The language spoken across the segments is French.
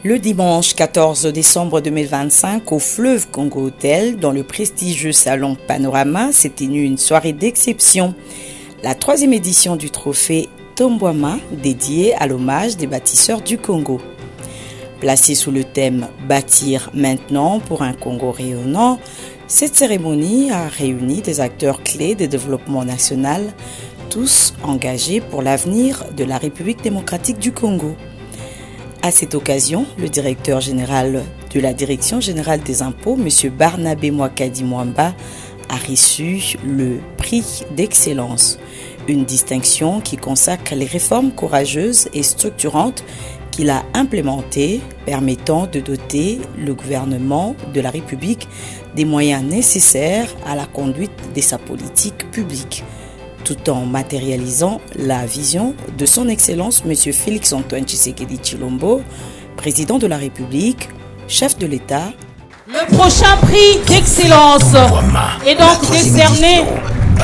Le dimanche 14 décembre 2025, au Fleuve Congo Hotel, dans le prestigieux salon Panorama, s'est tenue une soirée d'exception. La 3e édition du trophée Tombouama, dédiée à l'hommage des bâtisseurs du Congo. Placée sous le thème « Bâtir maintenant pour un Congo rayonnant », cette cérémonie a réuni des acteurs clés du développement national, tous engagés pour l'avenir de la République démocratique du Congo. À cette occasion, le directeur général de la Direction générale des impôts, M. Barnabé Mwakadi Mwamba, a reçu le prix d'excellence, une distinction qui consacre les réformes courageuses et structurantes qu'il a implémentées, permettant de doter le gouvernement de la République des moyens nécessaires à la conduite de sa politique publique, tout en matérialisant la vision de son Excellence M. Félix-Antoine Tshisekedi Tshilombo, président de la République, chef de l'État. Le prochain prix d'excellence est donc décerné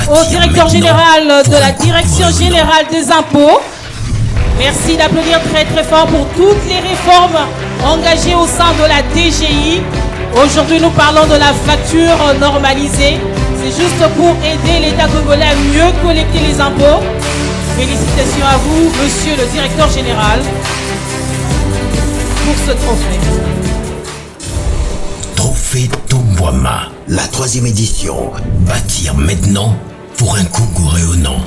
au directeur général de la Direction générale des impôts. Merci d'applaudir très très fort pour toutes les réformes engagées au sein de la DGI. Aujourd'hui, nous parlons de la facture normalisée. C'est juste pour aider l'État congolais à mieux collecter les impôts. Félicitations à vous, monsieur le directeur général, pour ce trophée. Trophée Tombouama, la 3e édition. Bâtir maintenant pour un Congo rayonnant.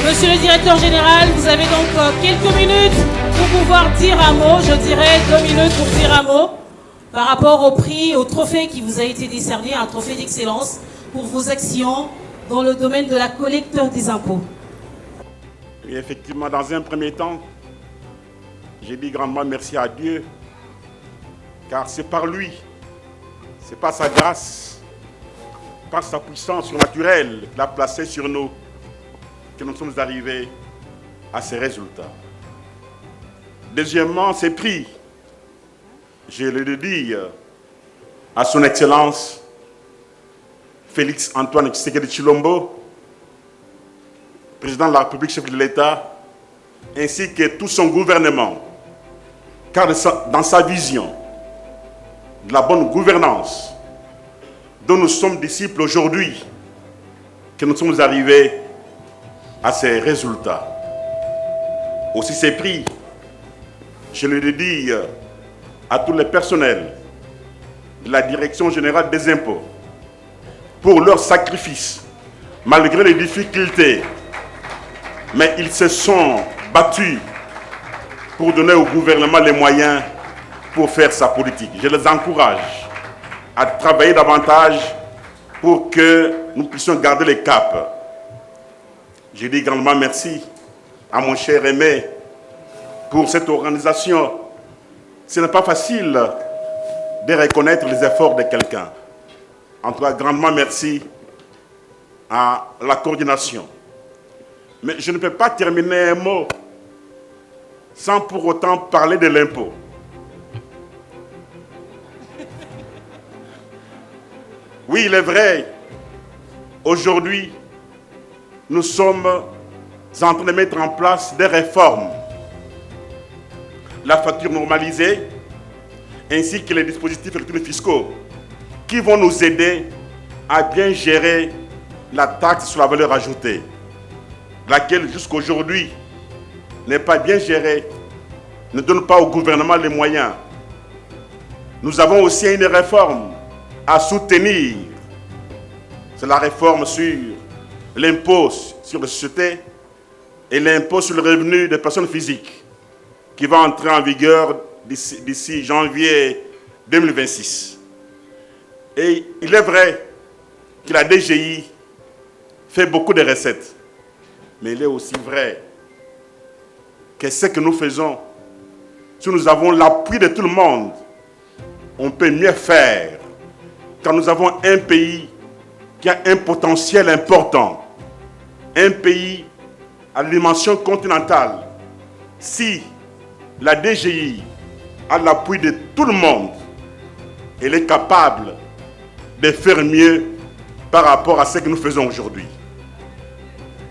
Monsieur le directeur général, vous avez donc quelques minutes pour pouvoir dire un mot. Je dirais 2 minutes pour dire un mot par rapport au prix, au trophée qui vous a été décerné, un trophée d'excellence pour vos actions dans le domaine de la collecte des impôts. Et effectivement, dans un premier temps, j'ai dit grandement merci à Dieu, car c'est par lui, c'est par sa grâce, par sa puissance surnaturelle qu'il a placé sur nous, que nous sommes arrivés à ces résultats. Deuxièmement, ces prix, je le dis à son Excellence Félix-Antoine Tshisekedi Tshilombo, président de la République, chef de l'État, ainsi que tout son gouvernement, car dans sa vision de la bonne gouvernance dont nous sommes disciples aujourd'hui, que nous sommes arrivés à ces résultats. Aussi ces prix, je le dis à tous les personnels de la Direction générale des impôts pour leur sacrifice, malgré les difficultés, mais ils se sont battus pour donner au gouvernement les moyens pour faire sa politique. Je les encourage à travailler davantage pour que nous puissions garder le cap. Je dis grandement merci à mon cher Aimé pour cette organisation. Ce n'est pas facile de reconnaître les efforts de quelqu'un. En tout cas, grandement merci à la coordination. Mais je ne peux pas terminer un mot sans pour autant parler de l'impôt. Oui, il est vrai, aujourd'hui, nous sommes en train de mettre en place des réformes. La facture normalisée, ainsi que les dispositifs électroniques fiscaux qui vont nous aider à bien gérer la taxe sur la valeur ajoutée, laquelle jusqu'aujourd'hui n'est pas bien gérée, ne donne pas au gouvernement les moyens. Nous avons aussi une réforme à soutenir. C'est la réforme sur l'impôt sur les sociétés et l'impôt sur le revenu des personnes physiques qui va entrer en vigueur d'ici janvier 2026. Et il est vrai que la DGI fait beaucoup de recettes, mais il est aussi vrai que ce que nous faisons, si nous avons l'appui de tout le monde, on peut mieux faire, car nous avons un pays qui a un potentiel important, un pays à la dimension continentale. Si la DGI a l'appui de tout le monde, elle est capable de faire mieux par rapport à ce que nous faisons aujourd'hui.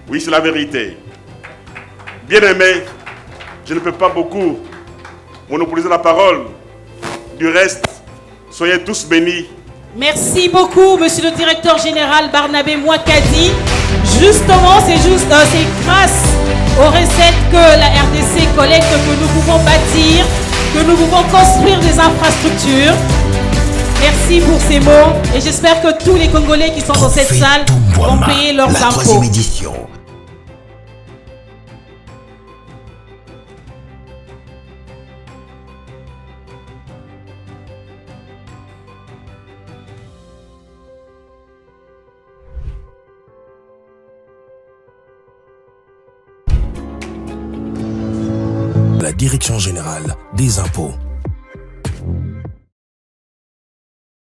Oui, c'est la vérité. Bien aimé, je ne peux pas beaucoup monopoliser la parole. Du reste, soyez tous bénis. Merci beaucoup, monsieur le directeur général Barnabé Mouakadi. Justement, c'est grâce aux recettes que la RDC collecte que nous pouvons bâtir, que nous pouvons construire des infrastructures. Merci pour ces mots et j'espère que tous les Congolais qui sont dans cette salle vont payer leurs impôts. La 3e édition. La Direction générale des impôts.